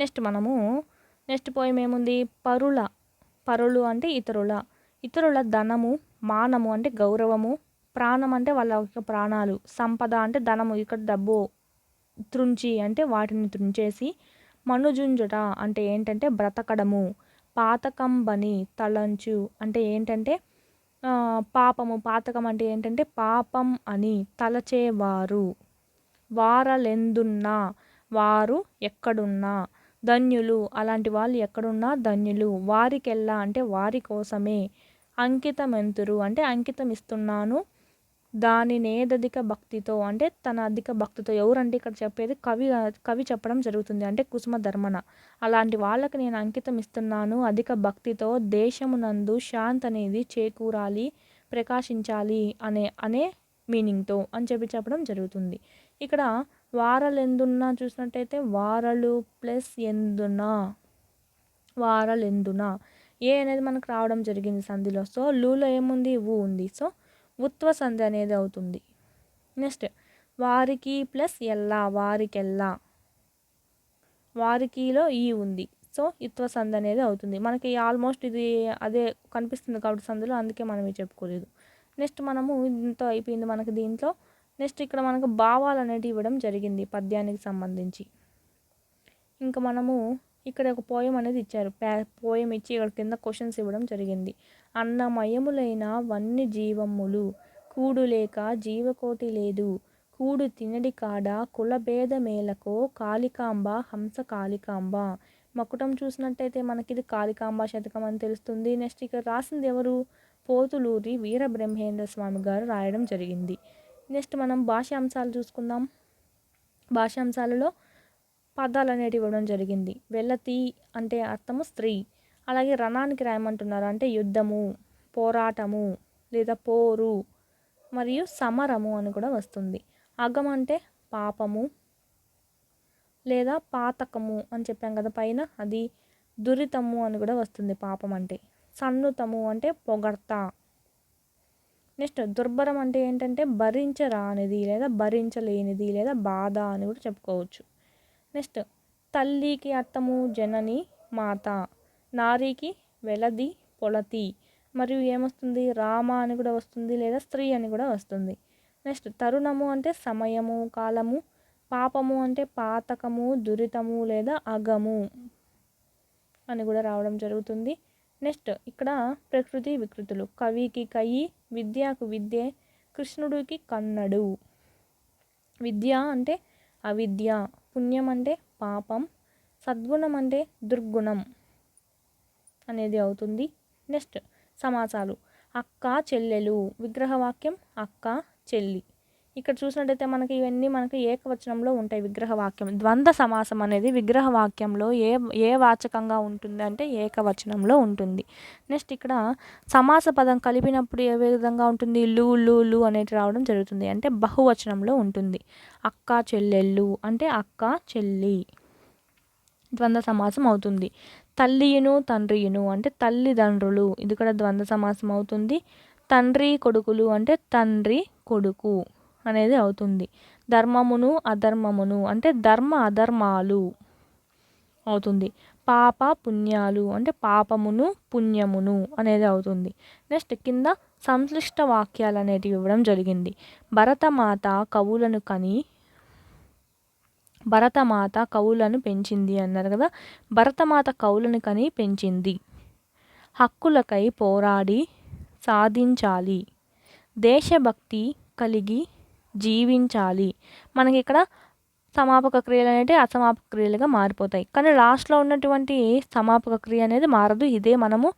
నెక్స్ట్ పోయం ఏముంది, పరులు అంటే ఇతరుల ధనము, మానము అంటే గౌరవము, ప్రాణం అంటే వాళ్ళ యొక్క ప్రాణాలు, సంపద అంటే ధనము, ఇక్కడ డబ్బు త్రుంచి అంటే వాటిని త్రుంచేసి, మనుజుంజుట అంటే ఏంటంటే బ్రతకడము, పాతకంబని తలంచు అంటే ఏంటంటే పాతకం అంటే ఏంటంటే పాపం అని తలచేవారు, వారలెందున్నా వారు ఎక్కడున్నా, ధన్యులు అలాంటి వాళ్ళు ఎక్కడున్నా ధన్యులు, వారికెల్లా అంటే వారి కోసమే, అంకితమెంతురు అంటే అంకితం ఇస్తున్నాను దానినేదధిక భక్తితో అంటే తన అధిక భక్తితో. ఎవరంటే ఇక్కడ చెప్పేది కవి చెప్పడం జరుగుతుంది, అంటే కుసుమ ధర్మన. అలాంటి వాళ్ళకి నేను అంకితం ఇస్తున్నాను అధిక భక్తితో, దేశమునందు శాంతి అనేది చేకూరాలి, ప్రకాశించాలి అనే మీనింగ్తో అని చెప్పడం జరుగుతుంది. ఇక్కడ వారలెందున్నా చూసినట్టయితే వారలు ప్లస్ వారలెందున ఏ అనేది మనకు రావడం జరిగింది సంధిలో. సో లూలో ఏముంది ఊ ఉంది, సో ఉత్వ సంధి అనేది అవుతుంది. నెక్స్ట్ వారికి ప్లస్ ఎల్లా, వారికెల్లా, వారికిలో ఈ ఉంది. సో ఇత్వ సంధి అనేది అవుతుంది. మనకి ఆల్మోస్ట్ ఇది అదే కనిపిస్తుంది కాబట్టి సంధిలో, అందుకే మనం ఇది చెప్పుకోలేదు. నెక్స్ట్ మనము ఇంత అయిపోయింది మనకి దీంట్లో. నెక్స్ట్ ఇక్కడ మనకు భావాలు అనేటివి ఇవ్వడం జరిగింది పద్యానికి సంబంధించి. ఇంకా మనము ఇక్కడ ఒక పోయం అనేది ఇచ్చారు. పోయం ఇచ్చి ఇక్కడ కింద క్వశ్చన్స్ ఇవ్వడం జరిగింది. అన్నమయములైన వన్ని జీవములు కూడు లేక జీవకోటి లేదు, కూడు తినడి కాడ కులభేద మేలకో కాళికాంబ హంస కాళికాంబ. మకుటం చూసినట్టయితే మనకి ఇది కాళికాంబ శతకం అని తెలుస్తుంది. నెక్స్ట్ ఇక్కడ రాసింది ఎవరు? పోతులూరి వీరబ్రహ్మేంద్ర స్వామి గారు రాయడం జరిగింది. నెక్స్ట్ మనం భాషాంశాలు చూసుకుందాం. భాషాంశాలలో పదాలు అనేటివి ఇవ్వడం జరిగింది. వెల్లతి అంటే అర్థము స్త్రీ. అలాగే రణానికి రాయమంటున్నారు, అంటే యుద్ధము, పోరాటము లేదా పోరు మరియు సమరము అని కూడా వస్తుంది. అగం అంటే పాపము లేదా పాతకము అని చెప్పాం కదా పైన, అది దురితము అని కూడా వస్తుంది పాపం అంటే. సన్నుతము అంటే పొగడ్త. నెక్స్ట్ దుర్భరం అంటే ఏంటంటే భరించరానిది లేదా భరించలేనిది లేదా బాధ అని కూడా చెప్పుకోవచ్చు. నెక్స్ట్ తల్లికి అర్థము జనని మాత, నారికి వెలది పొలతి, మరియు ఏమొస్తుంది రామ అని కూడా వస్తుంది లేదా స్త్రీ అని కూడా వస్తుంది. నెక్స్ట్ తరుణము అంటే సమయము కాలము, పాపము అంటే పాతకము దురితము లేదా అగము అని కూడా రావడం జరుగుతుంది. నెక్స్ట్ ఇక్కడ ప్రకృతి వికృతులు, కవికి కయి, విద్యకు విద్యే, కృష్ణుడికి కన్నడు. విద్య అంటే అవిద్య, పుణ్యం అంటే పాపం, సద్గుణం అంటే దుర్గుణం అనేది అవుతుంది. నెక్స్ట్ సమాసాలు అక్క చెల్లెలు, విగ్రహవాక్యం అక్క చెల్లి. ఇక్కడ చూసినట్టయితే మనకి ఇవన్నీ మనకి ఏకవచనంలో ఉంటాయి. విగ్రహవాక్యం ద్వంద్వ సమాసం అనేది విగ్రహవాక్యంలో ఏ వాచకంగా ఉంటుంది అంటే ఏకవచనంలో ఉంటుంది. నెక్స్ట్ ఇక్కడ సమాస పదం కలిపినప్పుడు ఏ విధంగా ఉంటుంది? లు లు లు అనేది రావడం జరుగుతుంది, అంటే బహువచనంలో ఉంటుంది. అక్క చెల్లెళ్ళు అంటే అక్క చెల్లి ద్వంద్వ సమాసం అవుతుంది. తల్లియును తండ్రియును అంటే తల్లిదండ్రులు, ఇది కూడా ద్వంద్వ సమాసం అవుతుంది. తండ్రి కొడుకులు అంటే తండ్రి కొడుకు అనేది అవుతుంది. ధర్మమును అధర్మమును అంటే ధర్మ అధర్మాలు అవుతుంది. పాప పుణ్యాలు అంటే పాపమును పుణ్యమును అనేది అవుతుంది. నెక్స్ట్ కింద సంశ్లిష్ట వాక్యాలు అనేటివి ఇవ్వడం జరిగింది. భరతమాత కవులను కని, భరతమాత కవులను పెంచింది అన్నారు కదా. భరతమాత కవులను కని పెంచింది. హక్కులకై పోరాడి సాధించాలి, దేశభక్తి కలిగి జీవించాలి. మనకి ఇక్కడ సమాపక క్రియలు అనేవి అసమాపక క్రియలుగా మారిపోతాయి, కానీ లాస్ట్లో ఉన్నటువంటి సమాపక క్రియ అనేది మారదు. ఇదే మనము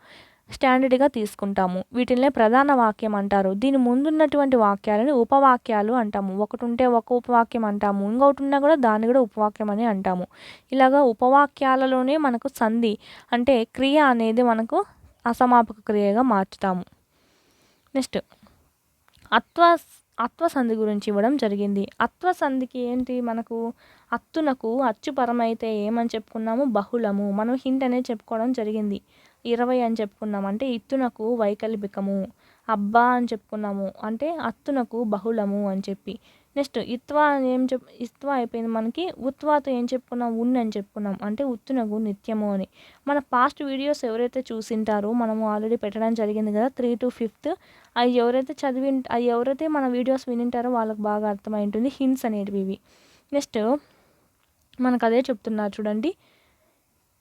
స్టాండర్డ్గా తీసుకుంటాము. వీటినే ప్రధాన వాక్యం అంటారు. దీని ముందున్నటువంటి వాక్యాలను ఉపవాక్యాలు అంటాము. ఒకటి ఉంటే ఒక ఉపవాక్యం అంటాము, ఇంకొకటి ఉన్నా కూడా దాన్ని కూడా ఉపవాక్యం అని అంటాము. ఇలాగా ఉపవాక్యాలలోనే మనకు సంధి అంటే క్రియ అనేది మనకు అసమాపక క్రియగా మార్చుతాము. నెక్స్ట్ అత్వ సంధి గురించి ఇవ్వడం జరిగింది. అత్వ సంధికి ఏంటి? మనకు అత్తునకు అచ్చుపరమైతే ఏమని చెప్పుకున్నాము? బహుళము. మనం హింట్ అనేది చెప్పుకోవడం జరిగింది. 20 అని చెప్పుకున్నాము, అంటే ఇత్తునకు వైకల్పికము. అబ్బా అని చెప్పుకున్నాము, అంటే అత్తునకు బహుళము అని చెప్పి. నెక్స్ట్ ఇత్వా ఇత్వ అయిపోయింది మనకి. ఉత్వాతో ఏం చెప్పుకున్నాం? ఉన్ అని చెప్పుకున్నాం, అంటే ఉత్తునకు నిత్యము అని. మన పాస్ట్ వీడియోస్ ఎవరైతే చూసింటారో మనము ఆల్రెడీ పెట్టడం జరిగింది కదా 3 to 5th. అవి ఎవరైతే మన వీడియోస్ వినింటారో వాళ్ళకి బాగా అర్థమై ఉంటుంది హింట్స్ అనేటివి ఇవి. నెక్స్ట్ మనకు అదే చెప్తున్నారు చూడండి.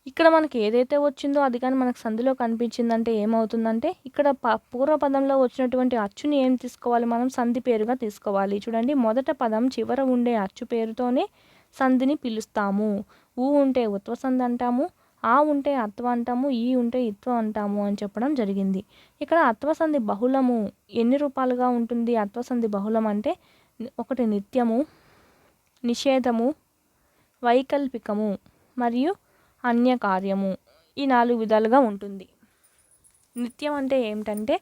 ఇక్కడ మనకి ఏదైతే వచ్చిందో అది కానీ మనకు సంధిలో కనిపించిందంటే ఏమవుతుందంటే ఇక్కడ పూర్వపదంలో వచ్చినటువంటి అచ్చుని ఏం తీసుకోవాలి? మనం సంధి పేరుగా తీసుకోవాలి. చూడండి, మొదట పదం చివర ఉండే అచ్చు పేరుతోనే సంధిని పిలుస్తాము. ఊ ఉంటే ఉత్వ సంధి అంటాము, ఆ ఉంటే అత్వ అంటాము, ఈ ఉంటే ఇత్వ అంటాము అని చెప్పడం జరిగింది. ఇక్కడ అత్వ సంధి బహుళము ఎన్ని రూపాలుగా ఉంటుంది? అత్వ సంధి బహుళం అంటే ఒకటి నిత్యము, నిషేధము, వైకల్పికము మరియు అన్యకార్యము. ఈ 4 విధాలుగా ఉంటుంది. నిత్యం అంటే ఏమిటంటే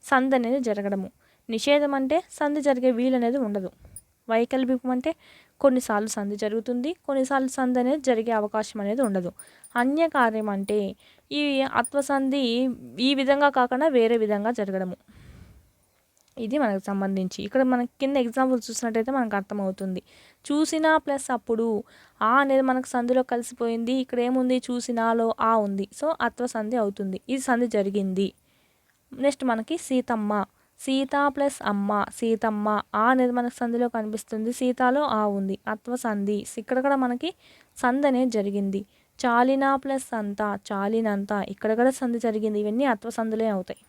సంధి అనేది జరగడము. నిషేధం అంటే సంధి జరిగే వీలు అనేది ఉండదు. వైకల్పికం అంటే కొన్నిసార్లు సంధి జరుగుతుంది, కొన్నిసార్లు సంధి అనేది జరిగే అవకాశం అనేది ఉండదు. అన్యకార్యం అంటే ఈ అత్వ సంధి ఈ విధంగా కాకుండా వేరే విధంగా జరగడము. ఇది మనకు సంబంధించి. ఇక్కడ మనకి కింద ఎగ్జాంపుల్ చూసినట్టయితే మనకు అర్థమవుతుంది. చూసినా ప్లస్ అప్పుడు ఆ అనేది మనకు సంధిలో కలిసిపోయింది. ఇక్కడ ఏముంది చూసినాలో ఆ ఉంది. సో అత్వ సంధి అవుతుంది. ఇది సంధి జరిగింది. నెక్స్ట్ మనకి సీతమ్మ, సీత ప్లస్ అమ్మ సీతమ్మ, ఆ అనేది మనకు సంధిలో కనిపిస్తుంది. సీతాలో ఆ ఉంది. అత్వ సంధి. ఇక్కడ కూడా మనకి సంధి అనేది జరిగింది. చాలిన ప్లస్ అంత చాలినంత, ఇక్కడ కూడా సంధి జరిగింది. ఇవన్నీ అత్వ సంధులే అవుతాయి.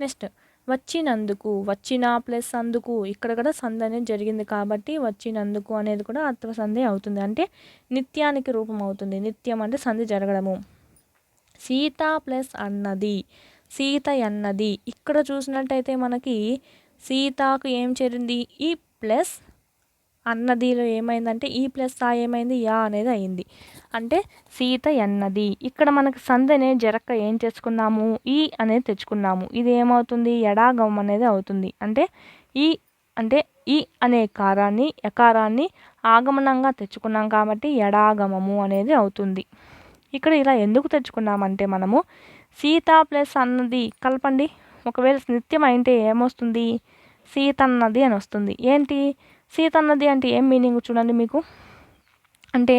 నెక్స్ట్ వచ్చినందుకు, వచ్చిన ప్లస్ అందుకు, ఇక్కడ కూడా సంధి అనేది జరిగింది కాబట్టి వచ్చినందుకు అనేది కూడా అత్వ సంధి అవుతుంది. అంటే నిత్యానికి రూపం అవుతుంది. నిత్యం అంటే సంధి జరగడము. సీత ప్లస్ అన్నది, సీత అన్నది, ఇక్కడ చూసినట్టయితే మనకి సీతకు ఏం చేరింది ఈ ప్లస్ అన్నదిలో ఏమైందంటే ఈ ప్లస్ ఆ ఏమైంది యా అనేది అయింది. అంటే సీత అన్నది. ఇక్కడ మనకి సంధి అనేది జరక్క ఏం చేసుకున్నాము ఈ అనేది తెచ్చుకున్నాము. ఇది ఏమవుతుంది ఎడాగమం అనేది అవుతుంది. అంటే ఈ అంటే ఈ అనే యకారాన్ని ఆగమనంగా తెచ్చుకున్నాం కాబట్టి ఎడాగమము అనేది అవుతుంది. ఇక్కడ ఇలా ఎందుకు తెచ్చుకున్నామంటే మనము సీత ప్లస్ అన్నది కలపండి. ఒకవేళ నిత్యం అయితే ఏమొస్తుంది సీతన్నది అని వస్తుంది. ఏంటి సీతన్నది అంటే ఏం మీనింగ్ చూడండి మీకు. అంటే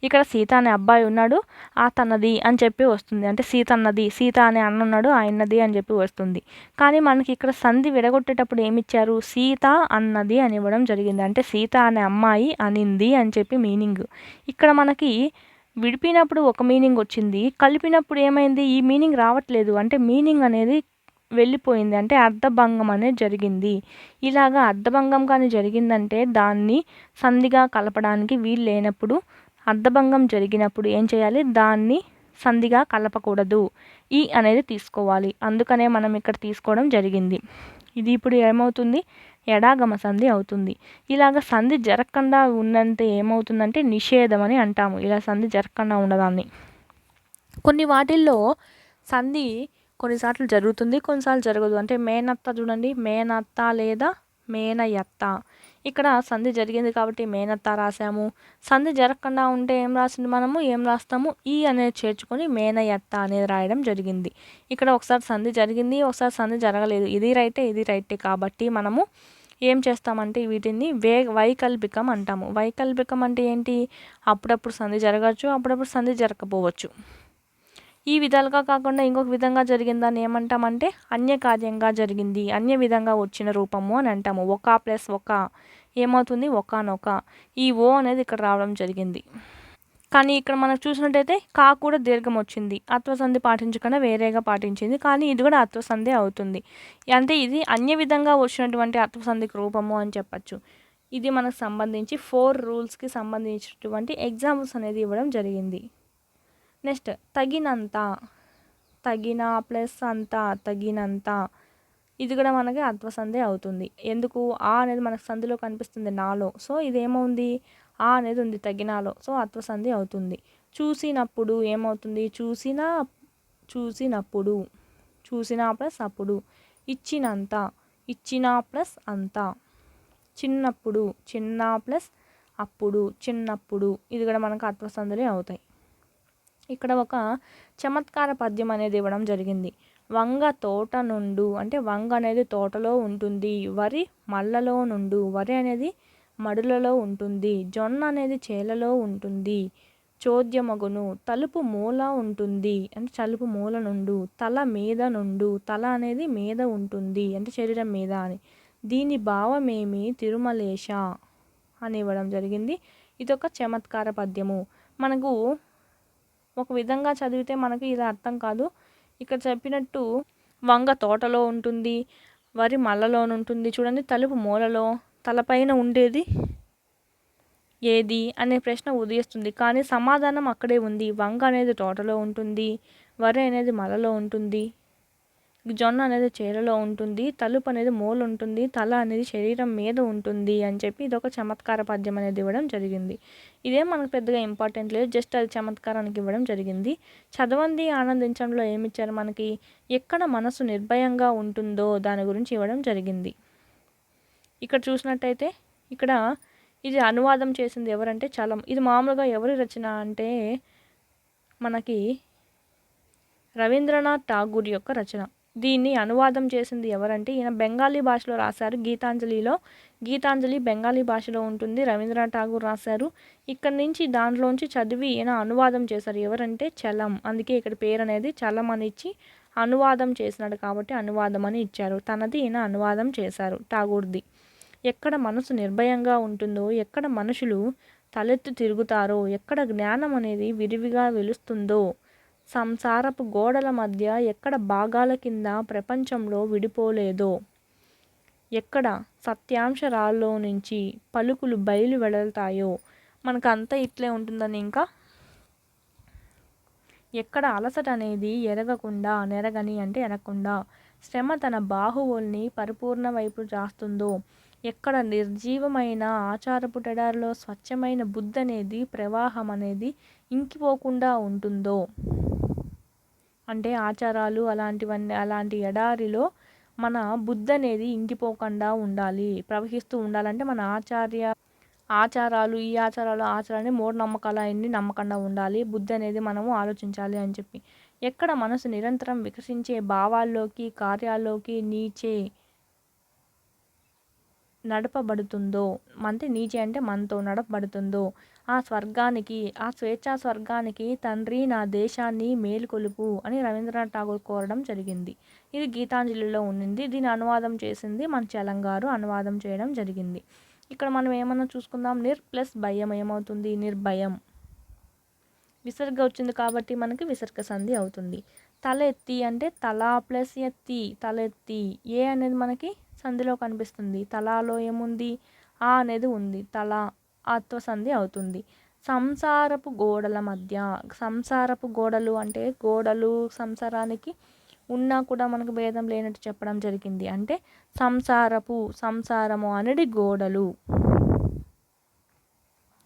ఇక్కడ సీత అనే అబ్బాయి ఉన్నాడు, ఆ తన్నది అని చెప్పి వస్తుంది. అంటే సీతన్నది, సీత అనే అన్న ఉన్నాడు, ఆయన్నది అని చెప్పి వస్తుంది. కానీ మనకి ఇక్కడ సంధి విడగొట్టేటప్పుడు ఏమిచ్చారు సీత అన్నది అని ఇవ్వడం జరిగింది. అంటే సీత అనే అమ్మాయి అనింది అని చెప్పి మీనింగ్. ఇక్కడ మనకి విడిపినప్పుడు ఒక మీనింగ్ వచ్చింది, కలిపినప్పుడు ఏమైంది ఈ మీనింగ్ రావట్లేదు. అంటే మీనింగ్ అనేది వెళ్ళిపోయింది. అంటే అర్థభంగం అనేది జరిగింది. ఇలాగా అర్థభంగం కానీ జరిగిందంటే దాన్ని సంధిగా కలపడానికి వీలు లేనప్పుడు, అర్థభంగం జరిగినప్పుడు ఏం చేయాలి దాన్ని సంధిగా కలపకూడదు, ఈ అనేది తీసుకోవాలి. అందుకనే మనం ఇక్కడ తీసుకోవడం జరిగింది. ఇది ఇప్పుడు ఏమవుతుంది ఎడాగమ సంధి అవుతుంది. ఇలాగ సంధి జరగకుండా ఉన్నంత ఏమవుతుందంటే నిషేధం అని అంటాము. ఇలా సంధి జరగకుండా ఉండదాన్ని. కొన్ని వాటిల్లో సంధి కొన్నిసార్లు జరుగుతుంది, కొన్నిసార్లు జరగదు. అంటే మేనత్త చూడండి, మేనత్త లేదా మేనయత్త. ఇక్కడ సంధి జరిగింది కాబట్టి మేనత్త రాసాము. సంధి జరగకుండా ఉంటే ఏం రాస్తాము ఈ అనేది చేర్చుకొని మేనయత్త అనేది రాయడం జరిగింది. ఇక్కడ ఒకసారి సంధి జరిగింది, ఒకసారి సంధి జరగలేదు. ఇది రైటే కాబట్టి మనము ఏం చేస్తామంటే వీటిని వైకల్పికం అంటాము. వైకల్పికం అంటే ఏంటి అప్పుడప్పుడు సంధి జరగచ్చు, అప్పుడప్పుడు సంధి జరగకపోవచ్చు. ఈ విధాలుగా కాకుండా ఇంకొక విధంగా జరిగిందని ఏమంటామంటే అన్యకార్యంగా జరిగింది, అన్య విధంగా వచ్చిన రూపము అని అంటాము. ఒక ప్లస్ ఒక ఏమవుతుంది ఒకనొక. ఈ ఓ అనేది ఇక్కడ రావడం జరిగింది. కానీ ఇక్కడ మనకు చూసినట్టయితే కా కూడా దీర్ఘం వచ్చింది. అత్వసంధి పాటించకుండా వేరేగా పాటించింది, కానీ ఇది కూడా అత్వసంధి అవుతుంది. అంటే ఇది అన్య విధంగా వచ్చినటువంటి అత్వసంధికి రూపము అని చెప్పచ్చు. ఇది మనకు సంబంధించి 4 రూల్స్కి సంబంధించినటువంటి ఎగ్జాంపుల్స్ అనేది ఇవ్వడం జరిగింది. నెక్స్ట్ తగినంత, తగిన ప్లస్ అంత తగినంత, ఇది కూడా మనకి అత్వసంధి అవుతుంది. ఎందుకు ఆ అనేది మనకు సంధిలో కనిపిస్తుంది నాలో, సో ఇదేమవుంది ఆ అనేది ఉంది తగినాలో, సో అత్వసంధి అవుతుంది. చూసినప్పుడు ఏమవుతుంది చూసినప్పుడు, చూసిన ప్లస్ అప్పుడు. ఇచ్చినంత, ఇచ్చిన ప్లస్ అంత. చిన్నప్పుడు, చిన్న ప్లస్ అప్పుడు చిన్నప్పుడు, ఇది కూడా మనకు అత్వసంధులే అవుతాయి. ఇక్కడ ఒక చమత్కార పద్యం అనేది ఇవ్వడం జరిగింది. వంగ తోట నుండు, అంటే వంగ అనేది తోటలో ఉంటుంది. వరి మళ్ళలో నుండు, వరి అనేది మడులలో ఉంటుంది. జొన్న అనేది చేలలో ఉంటుంది. చోద్యమగును, తలుపు మూల ఉంటుంది, అంటే తలుపు మూల నుండు. తల మీద నుండు, తల అనేది మీద ఉంటుంది, అంటే శరీరం మీద అని. దీని భావమేమి తిరుమలేశ అని ఇవ్వడం జరిగింది. ఇదొక చమత్కార పద్యము. మనకు ఒక విధంగా చదివితే మనకి ఇది అర్థం కాదు. ఇక్కడ చెప్పినట్టు వంగ తోటలో ఉంటుంది, వరి మళ్ళలో ఉంటుంది. చూడండి తలుపు మూలలో, తలపైన ఉండేది ఏది అనే ప్రశ్న ఉదయిస్తుంది, కానీ సమాధానం అక్కడే ఉంది. వంగ అనేది తోటలో ఉంటుంది, వరి అనేది మళ్ళలో ఉంటుంది, జొన్న అనేది చేలలో ఉంటుంది, తలుపు అనేది మూల ఉంటుంది, తల అనేది శరీరం మీద ఉంటుంది అని చెప్పి ఇదొక చమత్కార పద్యం అనేది ఇవ్వడం జరిగింది. ఇదే మనకు పెద్దగా ఇంపార్టెంట్ లేదు, జస్ట్ అది చమత్కారానికి ఇవ్వడం జరిగింది. చదవండి ఆనందించడంలో ఏమిచ్చారు మనకి, ఎక్కడ మనసు నిర్భయంగా ఉంటుందో దాని గురించి ఇవ్వడం జరిగింది. ఇక్కడ చూసినట్టయితే ఇక్కడ ఇది అనువాదం చేసింది ఎవరంటే చలం. ఇది మామూలుగా ఎవరి రచన అంటే మనకి రవీంద్రనాథ్ ఠాగూర్ యొక్క రచన. దీన్ని అనువాదం చేసింది ఎవరంటే ఈయన బెంగాలీ భాషలో రాశారు. గీతాంజలి బెంగాలీ భాషలో ఉంటుంది. రవీంద్రనాథ్ ఠాగూర్ రాశారు. ఇక్కడ నుంచి దాంట్లోంచి చదివి ఈయన అనువాదం చేశారు. ఎవరంటే చలం. అందుకే ఇక్కడ పేరు అనేది చలం అని ఇచ్చి అనువాదం చేసినాడు కాబట్టి అనువాదం అని ఇచ్చారు. తనది ఈయన అనువాదం చేశారు ఠాగూర్ది. ఎక్కడ మనసు నిర్భయంగా ఉంటుందో, ఎక్కడ మనుషులు తలెత్తు తిరుగుతారో, ఎక్కడ జ్ఞానం అనేది విరివిగా వెలుస్తుందో, సంసారపు గోడల మధ్య ఎక్కడ భాగాల కింద ప్రపంచంలో విడిపోలేదో, ఎక్కడ సత్యాంశరాల్లో నుంచి పలుకులు బయలు వెడతాయో, మనకంతా ఇట్లే ఉంటుందని ఇంకా ఎక్కడ అలసట అనేది ఎరగకుండా శ్రమ తన బాహువుల్ని పరిపూర్ణ వైపు చేస్తుందో, ఎక్కడ నిర్జీవమైన ఆచారపు టెడారిలో స్వచ్ఛమైన బుద్ధి అనేది ప్రవాహం అనేది ఇంకిపోకుండా ఉంటుందో, అంటే ఆచారాలు అలాంటి ఎడారిలో మన బుద్ధి అనేది ఇంకిపోకుండా ఉండాలి, ప్రవహిస్తూ ఉండాలంటే మన ఆచారాలు ఈ ఆచారాలని మూఢనమ్మకాలు అవన్నీ నమ్మకుండా ఉండాలి, బుద్ధి అనేది మనము ఆలోచించాలి అని చెప్పి. ఎక్కడ మనసు నిరంతరం వికసించే భావాల్లోకి కార్యాల్లోకి నడపబడుతుందో, నీచే అంటే మనతో నడపబడుతుందో, ఆ స్వేచ్ఛా స్వర్గానికి తండ్రి నా దేశాన్ని మేలుకొలుపు అని రవీంద్రనాథ్ ఠాగూర్ కోరడం జరిగింది. ఇది గీతాంజలిలో ఉండింది. దీని అనువాదం చేసింది మన చలం గారు అనువాదం చేయడం జరిగింది. ఇక్కడ మనం ఏమన్నా చూసుకుందాం. నిర్ ప్లస్ భయం ఏమవుతుంది? నిర్భయం. విసర్గ వచ్చింది కాబట్టి మనకి విసర్గ సంధి అవుతుంది. తలెత్తి అంటే తలా ప్లస్ ఎత్తి, తలెత్తి. ఏ అనేది మనకి సంధిలో కనిపిస్తుంది. తలాలో ఏముంది? ఆ అనేది ఉంది. తల ఆత్వ సంధి అవుతుంది. సంసారపు గోడల మధ్య. సంసారపు గోడలు అంటే గోడలు సంసారానికి ఉన్నా కూడా మనకు భేదం లేనట్టు చెప్పడం జరిగింది. అంటే సంసారము అనేది గోడలు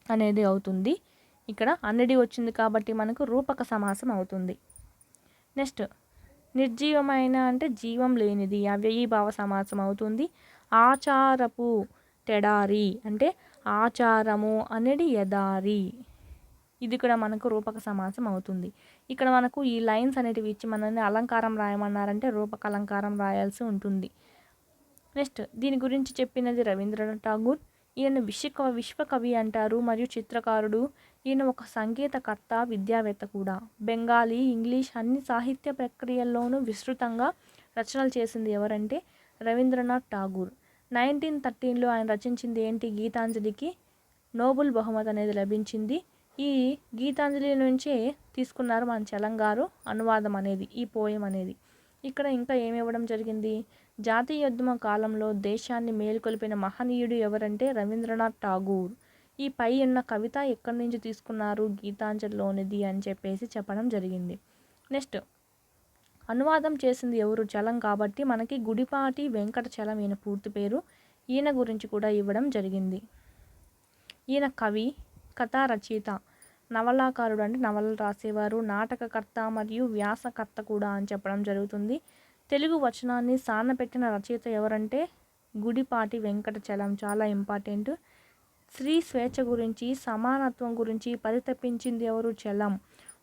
అనేది అవుతుంది. ఇక్కడ అనేది వచ్చింది కాబట్టి మనకు రూపక సమాసం అవుతుంది. నెక్స్ట్ నిర్జీవమైన అంటే జీవం లేనిది, అవ్యయీభావ సమాసం అవుతుంది. ఆచారపు టెడారి అంటే ఆచారము అనేది ఎదారి, ఇది కూడా మనకు రూపక సమాసం అవుతుంది. ఇక్కడ మనకు ఈ లైన్స్ అనేటివి ఇచ్చి మనల్ని అలంకారం రాయమన్నారంటే రూపక అలంకారం రాయాల్సి ఉంటుంది. నెక్స్ట్ దీని గురించి చెప్పినది రవీంద్రనాథ్ ఠాగూర్. ఈయన విశ్వకవి అంటారు మరియు చిత్రకారుడు. ఈయన ఒక సంగీతకర్త, విద్యావేత్త కూడా. బెంగాలీ, ఇంగ్లీష్ అన్ని సాహిత్య ప్రక్రియల్లోనూ విస్తృతంగా రచనలు చేసింది ఎవరంటే రవీంద్రనాథ్ ఠాగూర్. 1913లో ఆయన రచించింది ఏంటి? గీతాంజలికి నోబెల్ బహుమతి అనేది లభించింది. ఈ గీతాంజలి నుంచే తీసుకున్నారు మన చలం గారు అనువాదం అనేది, ఈ పోయం అనేది. ఇక్కడ ఇంకా ఏమి ఇవ్వడం జరిగింది? జాతీయోద్యమ కాలంలో దేశాన్ని మేల్కొల్పిన మహనీయుడు ఎవరంటే రవీంద్రనాథ్ ఠాగూర్. ఈ పై ఉన్న కవిత ఎక్కడి నుంచి తీసుకున్నారు? గీతాంజలిలోనిది అని చెప్పేసి చెప్పడం జరిగింది. నెక్స్ట్ అనువాదం చేసింది ఎవరు? చలం కాబట్టి మనకి గుడిపాటి వెంకట చలం ఈయన పూర్తి పేరు. ఈయన గురించి కూడా ఇవ్వడం జరిగింది. ఈయన కవి, కథా రచయిత, నవలాకారుడు అంటే నవలలు రాసేవారు, నాటకకర్త మరియు వ్యాసకర్త కూడా అని చెప్పడం జరుగుతుంది. తెలుగు వచనాన్ని సానపెట్టిన రచయిత ఎవరంటే గుడిపాటి వెంకట చలం. చాలా ఇంపార్టెంట్. స్త్రీ స్వేచ్ఛ గురించి, సమానత్వం గురించి పరితపించింది ఎవరు? చలం.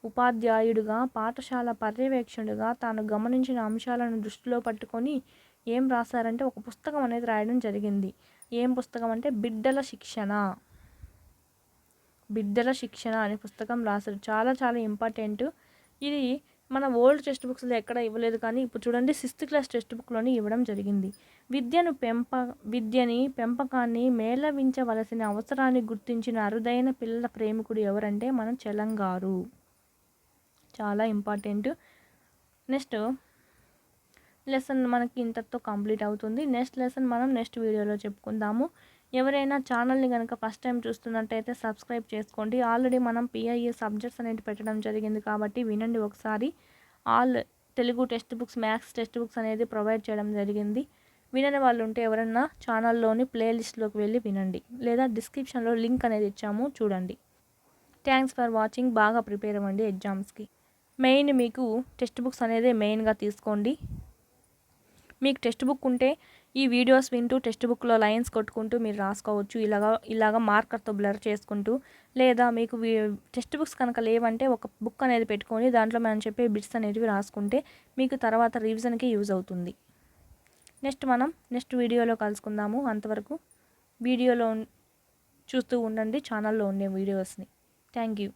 ఉపాధ్యాయుడిగా, పాఠశాల పర్యవేక్షణుడిగా తాను గమనించిన అంశాలను దృష్టిలో పట్టుకొని ఏం రాశారంటే ఒక పుస్తకం అనేది రాయడం జరిగింది. ఏం పుస్తకం అంటే బిడ్డల శిక్షణ అనే పుస్తకం రాశారు. చాలా చాలా ఇంపార్టెంట్. ఇది మన ఓల్డ్ టెక్స్ట్ బుక్స్లో ఎక్కడ ఇవ్వలేదు, కానీ ఇప్పుడు చూడండి 6th క్లాస్ టెక్స్ట్ బుక్లోని ఇవ్వడం జరిగింది. విద్యని పెంపకాన్ని మేళవించవలసిన అవసరాన్ని గుర్తించిన అరుదైన పిల్లల ప్రేమికుడు ఎవరంటే మన చలం గారు. చాలా ఇంపార్టెంట్. నెక్స్ట్ లెసన్ మనకి ఇంతతో కంప్లీట్ అవుతుంది. నెక్స్ట్ లెసన్ మనం నెక్స్ట్ వీడియోలో చెప్పుకుందాము. ఎవరైనా ఛానల్ని కనుక ఫస్ట్ టైం చూస్తున్నట్టయితే సబ్స్క్రైబ్ చేసుకోండి. ఆల్రెడీ మనం పిఐఏ సబ్జెక్ట్స్ అనేవి పెట్టడం జరిగింది కాబట్టి వినండి ఒకసారి. All Telugu text books, maths text books అనేది ప్రొవైడ్ చేయడం జరిగింది. వినని వాళ్ళు ఉంటే ఎవరన్నా ఛానల్లోని ప్లేలిస్ట్లోకి వెళ్ళి వినండి, లేదా డిస్క్రిప్షన్లో లింక్ అనేది ఇచ్చాము చూడండి. Thanks for watching. బాగా ప్రిపేర్ అవ్వండి ఎగ్జామ్స్కి. మీకు టెక్స్ట్ బుక్స్ అనేది మెయిన్గా తీసుకోండి. మీకు టెక్స్ట్ బుక్ ఉంటే ఈ వీడియోస్ వింటూ టెక్స్ట్ బుక్‌లో లైన్స్ కొట్టుకుంటూ మీరు రాసుకోవచ్చు. ఇలాగా మార్కర్‌తో బ్లర్ చేసుకుంటూ. లేదా మీకు టెక్స్ట్ బుక్స్ కనుక లేవంటే ఒక బుక్ అనేది పెట్టుకొని దాంట్లో మనం చెప్పే బిట్స్ అనేటివి రాసుకుంటే మీకు తర్వాత రివిజన్‌కి యూజ్ అవుతుంది. నెక్స్ట్ వీడియోలో కలుసుకుందాము. అంతవరకు వీడియోలో చూస్తూ ఉండండి ఛానల్‌లో ఉండే వీడియోస్‌ని. Thank you.